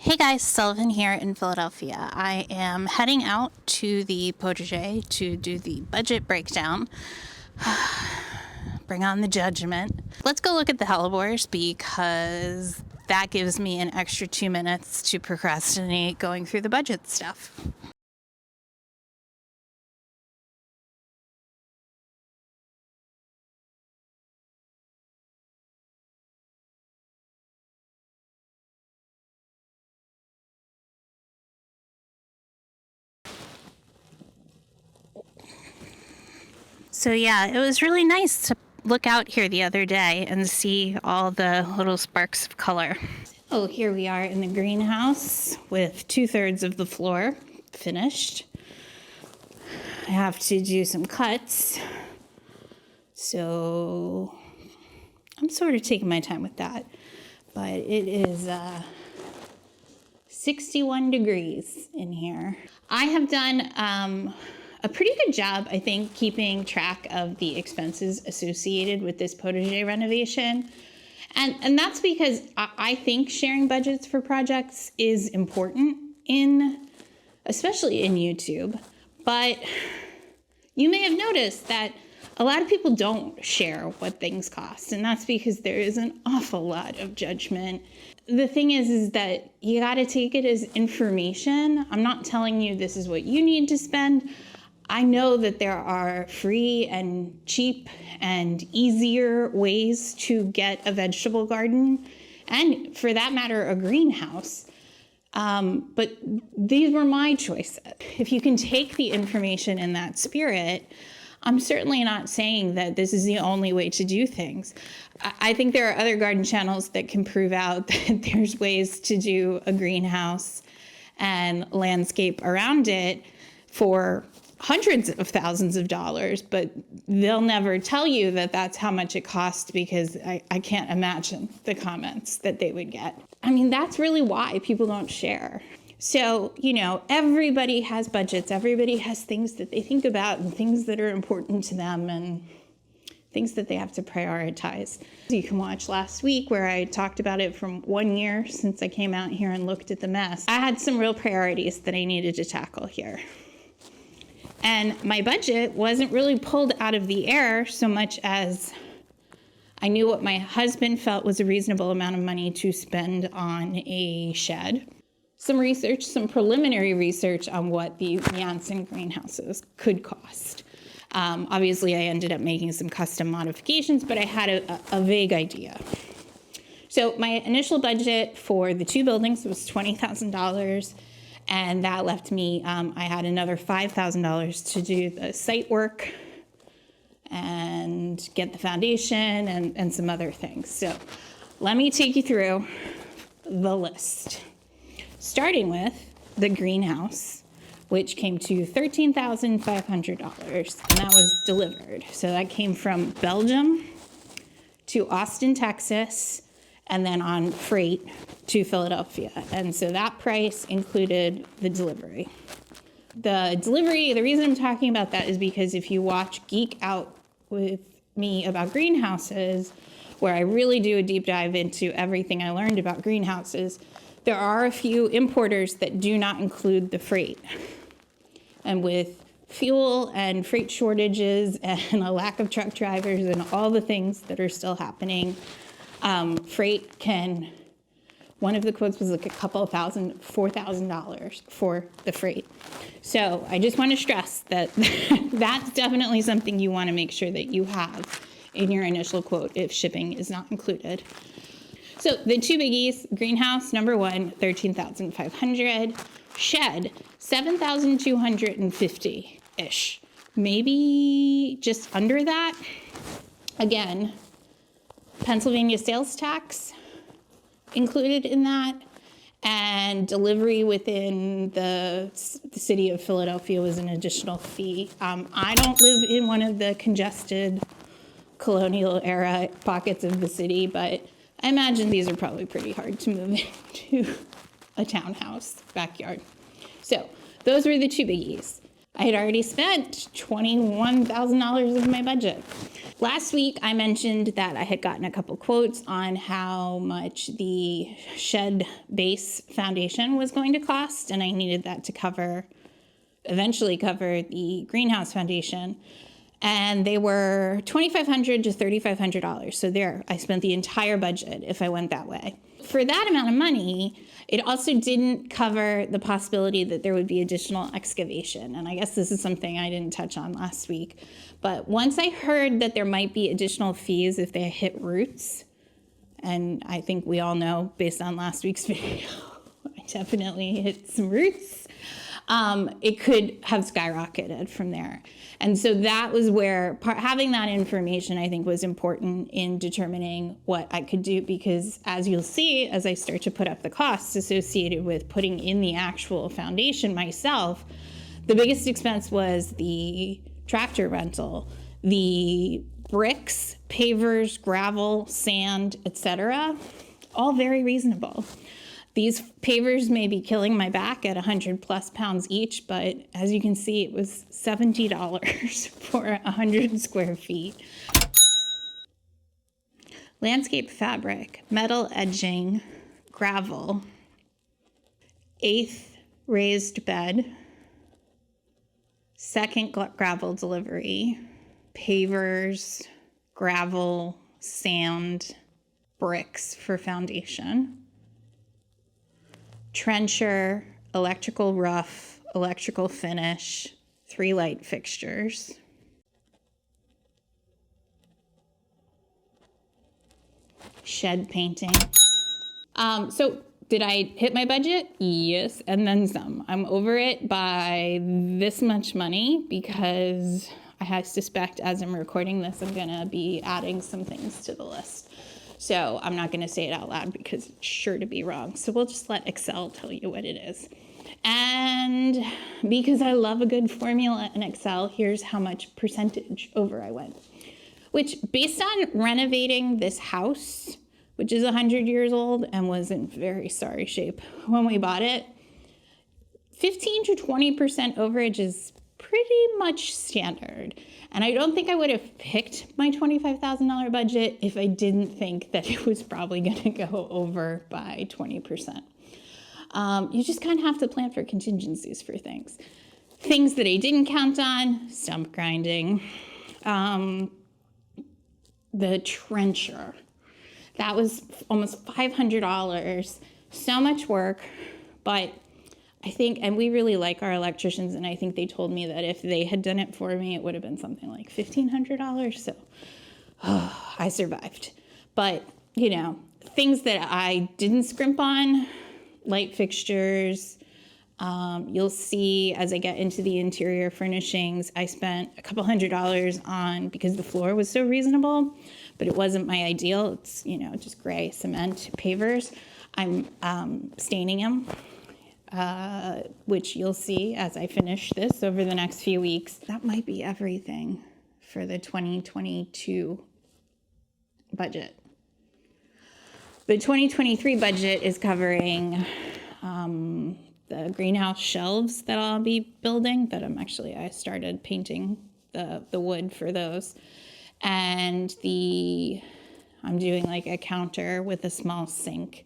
Hey guys, Sullivan here in Philadelphia. I am heading out to the Potager to do the budget breakdown. Bring on the judgment. Let's go look at the hellebores because that gives me an extra 2 minutes to procrastinate going through the budget stuff. So yeah, it was really nice to look out here the other day and see all the little sparks of color. Oh, here we are in the greenhouse with 2/3 of the floor finished. I have to do some cuts, so I'm sort of taking my time with that. But it is 61 degrees in here. I have done a pretty good job, I think, keeping track of the expenses associated with this Potager renovation. And that's because I think sharing budgets for projects is important especially in YouTube. But you may have noticed that a lot of people don't share what things cost, and that's because there is an awful lot of judgment. The thing is that you gotta take it as information. I'm not telling you this is what you need to spend. I know that there are free and cheap and easier ways to get a vegetable garden, and for that matter, a greenhouse. But these were my choices. If you can take the information in that spirit, I'm certainly not saying that this is the only way to do things. I think there are other garden channels that can prove out that there's ways to do a greenhouse and landscape around it for hundreds of thousands of dollars, but they'll never tell you that that's how much it costs because I can't imagine the comments that they would get. I mean, that's really why people don't share. So, everybody has budgets, everybody has things that they think about and things that are important to them and things that they have to prioritize. You can watch last week where I talked about it from 1 year since I came out here and looked at the mess. I had some real priorities that I needed to tackle here. And my budget wasn't really pulled out of the air so much as I knew what my husband felt was a reasonable amount of money to spend on a shed. Some research, some preliminary research on what the Janssen greenhouses could cost. Obviously, I ended up making some custom modifications, but I had a vague idea. So my initial budget for the 2 buildings was $20,000. And that left me, I had another $5,000 to do the site work and get the foundation and some other things. So let me take you through the list. Starting with the greenhouse, which came to $13,500, and that was delivered. So that came from Belgium to Austin, Texas, and then on freight to Philadelphia. And so that price included the delivery. The reason I'm talking about that is because if you watch Geek Out with me about greenhouses, where I really do a deep dive into everything I learned about greenhouses, there are a few importers that do not include the freight. And with fuel and freight shortages and a lack of truck drivers and all the things that are still happening, freight one of the quotes was like a couple of $4,000 for the freight. So I just want to stress that that's definitely something you want to make sure that you have in your initial quote if shipping is not included. So the 2 biggies: greenhouse, number 1, $13,500, shed, $7,250-ish, maybe just under that. Again, Pennsylvania sales tax included in that, and delivery within the city of Philadelphia was an additional fee. I don't live in one of the congested colonial era pockets of the city, but I imagine these are probably pretty hard to move into a townhouse backyard. So those were the 2 biggies. I had already spent $21,000 of my budget. Last week, I mentioned that I had gotten a couple quotes on how much the shed base foundation was going to cost, and I needed that to eventually cover the greenhouse foundation. And they were $2,500 to $3,500. So there, I spent the entire budget if I went that way. For that amount of money, it also didn't cover the possibility that there would be additional excavation. And I guess this is something I didn't touch on last week. But once I heard that there might be additional fees if they hit roots, and I think we all know based on last week's video, I definitely hit some roots, it could have skyrocketed from there. And so that was where having that information, I think, was important in determining what I could do, because as you'll see, as I start to put up the costs associated with putting in the actual foundation myself, the biggest expense was the tractor rental, the bricks, pavers, gravel, sand, etc., all very reasonable. These pavers may be killing my back at 100 plus pounds each, but as you can see, it was $70 for 100 square feet. Landscape fabric, metal edging, gravel, 8th raised bed, 2nd gravel delivery, pavers, gravel, sand, bricks for foundation, trencher, electrical rough, electrical finish, 3 light fixtures, shed painting. So did I hit my budget? Yes, and then some. I'm over it by this much money because I suspect as I'm recording this, I'm gonna be adding some things to the list. So I'm not going to say it out loud because it's sure to be wrong. So we'll just let Excel tell you what it is. And because I love a good formula in Excel, here's how much percentage over I went. Which, based on renovating this house, which is 100 years old and was in very sorry shape when we bought it, 15 to 20% overage is pretty much standard. And I don't think I would have picked my $25,000 budget if I didn't think that it was probably going to go over by 20%. You just kind of have to plan for contingencies for things. Things that I didn't count on, stump grinding, the trencher. That was almost $500. So much work, but I think, and we really like our electricians, and I think they told me that if they had done it for me, it would have been something like $1,500. So I survived. But, you know, things that I didn't scrimp on, light fixtures. You'll see as I get into the interior furnishings, I spent a couple $100 on, because the floor was so reasonable, but it wasn't my ideal. It's, you know, just gray cement pavers. I'm staining them. Which you'll see as I finish this over the next few weeks. That might be everything for the 2022 budget. The 2023 budget is covering the greenhouse shelves that I'll be building, that I started painting the wood for those. And I'm doing like a counter with a small sink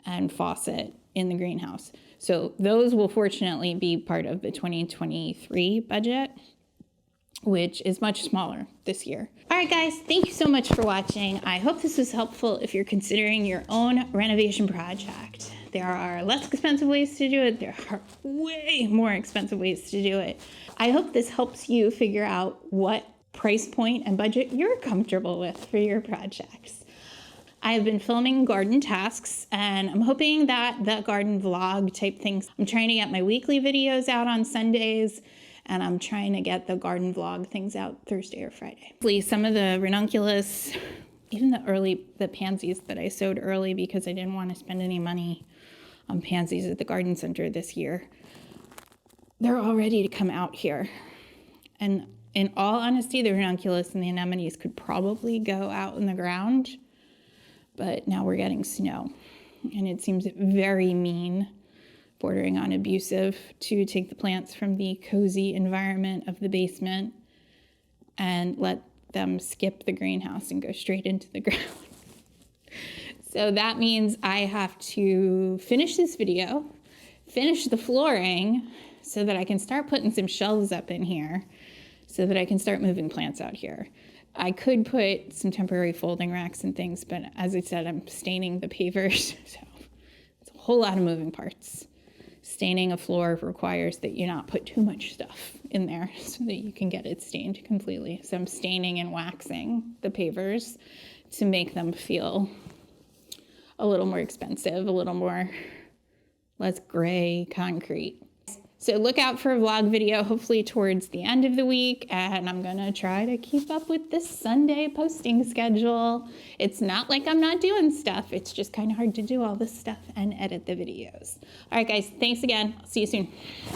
and faucet in the greenhouse. So those will fortunately be part of the 2023 budget, which is much smaller this year. All right, guys, thank you so much for watching. I hope this was helpful if you're considering your own renovation project. There are less expensive ways to do it. There are way more expensive ways to do it. I hope this helps you figure out what price point and budget you're comfortable with for your projects. I've been filming garden tasks, and I'm hoping that the garden vlog type things, I'm trying to get my weekly videos out on Sundays, and I'm trying to get the garden vlog things out Thursday or Friday. Some of the ranunculus, even the pansies that I sowed early because I didn't want to spend any money on pansies at the garden center this year, they're all ready to come out here. And in all honesty, the ranunculus and the anemones could probably go out in the ground, but now we're getting snow, and it seems very mean bordering on abusive to take the plants from the cozy environment of the basement and let them skip the greenhouse and go straight into the ground. So that means I have to finish this video, finish the flooring so that I can start putting some shelves up in here so that I can start moving plants out here. I could put some temporary folding racks and things, but as I said, I'm staining the pavers, so it's a whole lot of moving parts. Staining a floor requires that you not put too much stuff in there so that you can get it stained completely. So I'm staining and waxing the pavers to make them feel a little more expensive, a little more less gray concrete. So look out for a vlog video, hopefully towards the end of the week, and I'm gonna try to keep up with this Sunday posting schedule. It's not like I'm not doing stuff, it's just kind of hard to do all this stuff and edit the videos. All right, guys, thanks again. I'll see you soon.